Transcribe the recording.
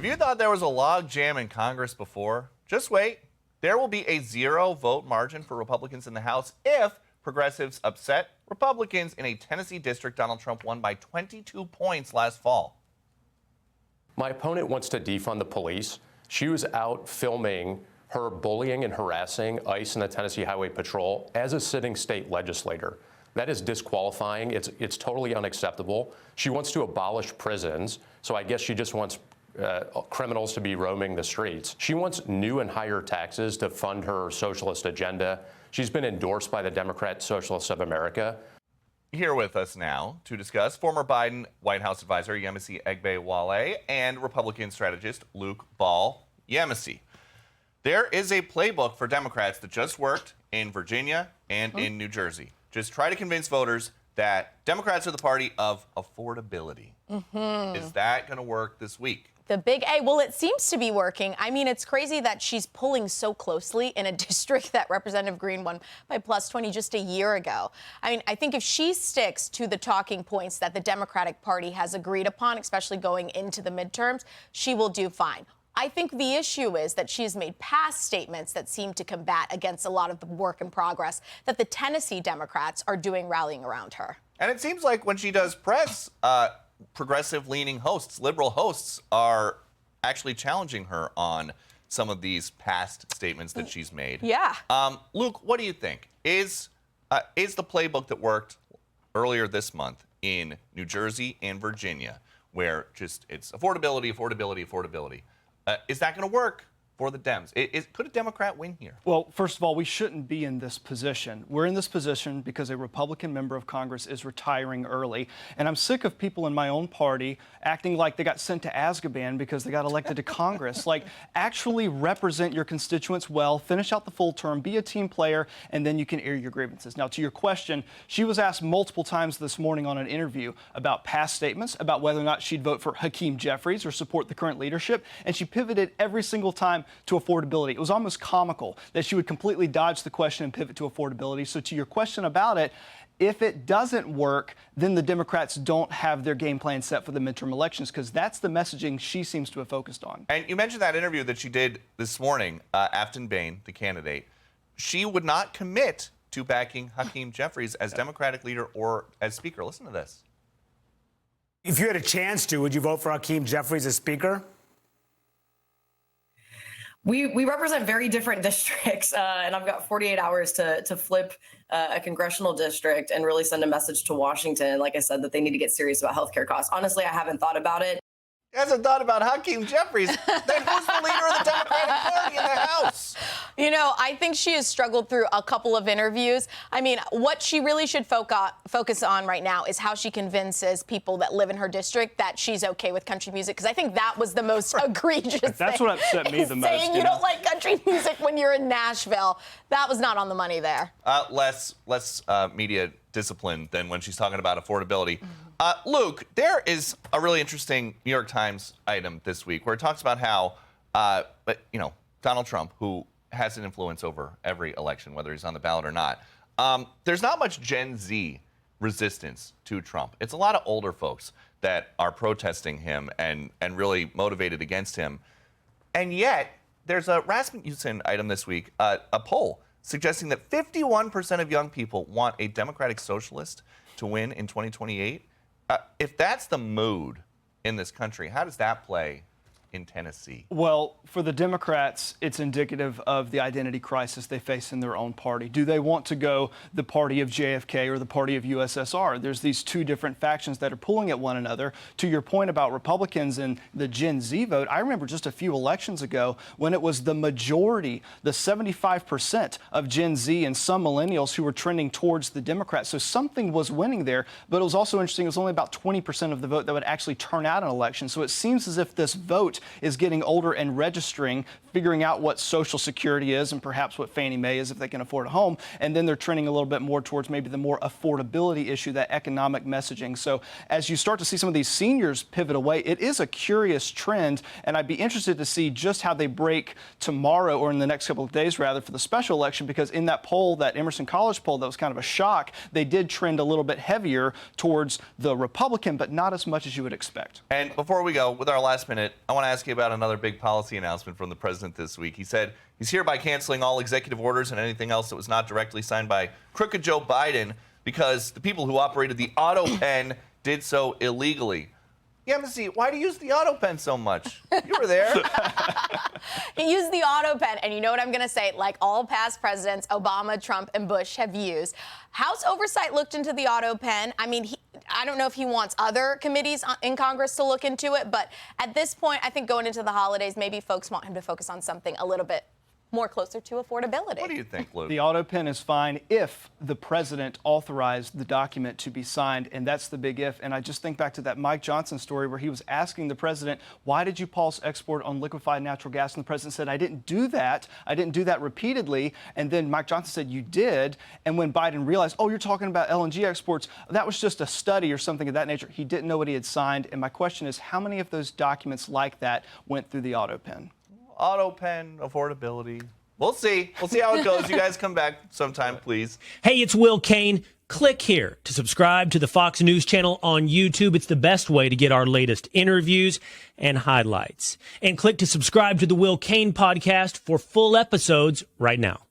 If you thought there was a log jam in Congress before, just wait. There will be a 0-vote margin for Republicans in the House if progressives upset Republicans in a Tennessee district Donald Trump won by 22 points last fall. My opponent wants to defund the police. She was out filming her bullying and harassing ICE and the Tennessee Highway Patrol as a sitting state legislator. That is disqualifying. It's totally unacceptable. She wants to abolish prisons, so I guess she just wants criminals to be roaming the streets. She wants new and higher taxes to fund her socialist agenda. She's been endorsed by the Democrat Socialists of America. Here with us now to discuss former Biden White House advisor Yemisi Egbe-Wale and Republican strategist Luke Ball. Yemisi, there is a playbook for Democrats that just worked in Virginia and in New Jersey. Just try to convince voters that Democrats are the party of affordability. Is that going to work this week? The big A. Well, it seems to be working. I mean, it's crazy that she's pulling so closely in a district that Representative Green won by plus 20 just a year ago. I mean, I think if she sticks to the talking points that the Democratic Party has agreed upon, especially going into the midterms, she will do fine. I think the issue is that she's made past statements that seem to combat against a lot of the work in progress that the Tennessee Democrats are doing rallying around her. And it seems like when she does press, progressive-leaning hosts, liberal hosts, are actually challenging her on some of these past statements that she's made. Yeah. Luke, what do you think? Is the playbook that worked earlier this month in New Jersey and Virginia, where just it's affordability, affordability, affordability, is that going to work for the Dems? Could a Democrat win here? Well, first of all, we shouldn't be in this position. We're in this position because a Republican member of Congress is retiring early. And I'm sick of people in my own party acting like they got sent to Azkaban because they got elected to Congress. Like, actually represent your constituents well, finish out the full term, be a team player, and then you can air your grievances. Now, to your question, she was asked multiple times this morning on an interview about past statements, about whether or not she'd vote for Hakeem Jeffries or support the current leadership. And she pivoted every single time to affordability. It was almost comical that she would completely dodge the question and pivot to affordability. So to your question about it, if it doesn't work, then the Democrats don't have their game plan set for the midterm elections, because that's the messaging she seems to have focused on. And you mentioned that interview that she did this morning, Afton Bain, the candidate. She would not commit to backing Hakeem Jeffries as Democratic leader or as speaker. Listen to this. If you had a chance to, would you vote for Hakeem Jeffries as speaker? We represent very different districts, and I've got 48 hours to flip a congressional district and really send a message to Washington, like I said, that they need to get serious about healthcare costs. Honestly, I haven't thought about it. Hasn't thought about Hakeem Jeffries. Then who's the leader of the Democratic Party in the House? You know, I think she has struggled through a couple of interviews. I mean, what she really should focus on right now is how she convinces people that live in her district that she's okay with country music, because I think that was the most egregious thing. That's what upset me the most. Saying you don't like country music when you're in Nashville. That was not on the money there. Less media discipline than when she's talking about affordability. Luke, there is a really interesting New York Times item this week where it talks about how, Donald Trump, who has an influence over every election, whether he's on the ballot or not, there's not much Gen Z resistance to Trump. It's a lot of older folks that are protesting him and really motivated against him. And yet, there's a Rasmussen item this week, a poll suggesting that 51% of young people want a Democratic Socialist to win in 2028. If that's the mood in this country, how does that play in Tennessee? Well, for the Democrats, it's indicative of the identity crisis they face in their own party. Do they want to go the party of JFK or the party of USSR? There's these two different factions that are pulling at one another. To your point about Republicans and the Gen Z vote, I remember just a few elections ago when it was the majority, the 75% of Gen Z and some millennials who were trending towards the Democrats. So something was winning there, but it was also interesting. It was only about 20% of the vote that would actually turn out an election. So it seems as if this vote is getting older and registering, figuring out what Social Security is and perhaps what Fannie Mae is if they can afford a home. And then they're trending a little bit more towards maybe the more affordability issue, that economic messaging. So as you start to see some of these seniors pivot away, it is a curious trend. And I'd be interested to see just how they break tomorrow, or in the next couple of days, rather, for the special election, because in that poll, that Emerson College poll, that was kind of a shock, they did trend a little bit heavier towards the Republican, but not as much as you would expect. And before we go, with our last minute, I want to ask you about another big policy announcement from the president this week. He said he's hereby canceling all executive orders and anything else that was not directly signed by crooked Joe Biden because the people who operated the auto pen did so illegally. Yeah, Missy, why do you use the auto pen so much? You were there. He used the auto pen, and you know what I'm going to say, like all past presidents, Obama, Trump, and Bush have used. House Oversight looked into the auto pen. I mean, I don't know if he wants other committees in Congress to look into it, but at this point, I think going into the holidays, maybe folks want him to focus on something a little bit more closer to affordability. What do you think, Luke? The auto pen is fine if the president authorized the document to be signed, and that's the big if. And I just think back to that Mike Johnson story where he was asking the president, why did you pause export on liquefied natural gas? And the president said, I didn't do that. I didn't do that repeatedly. And then Mike Johnson said, you did. And when Biden realized, oh, you're talking about LNG exports, that was just a study or something of that nature. He didn't know what he had signed. And my question is, how many of those documents like that went through the auto pen? Auto pen, affordability. We'll see. We'll see how it goes. You guys come back sometime, please. Hey, it's Will Kane. Click here to subscribe to the Fox News channel on YouTube. It's the best way to get our latest interviews and highlights. And click to subscribe to the Will Kane podcast for full episodes right now.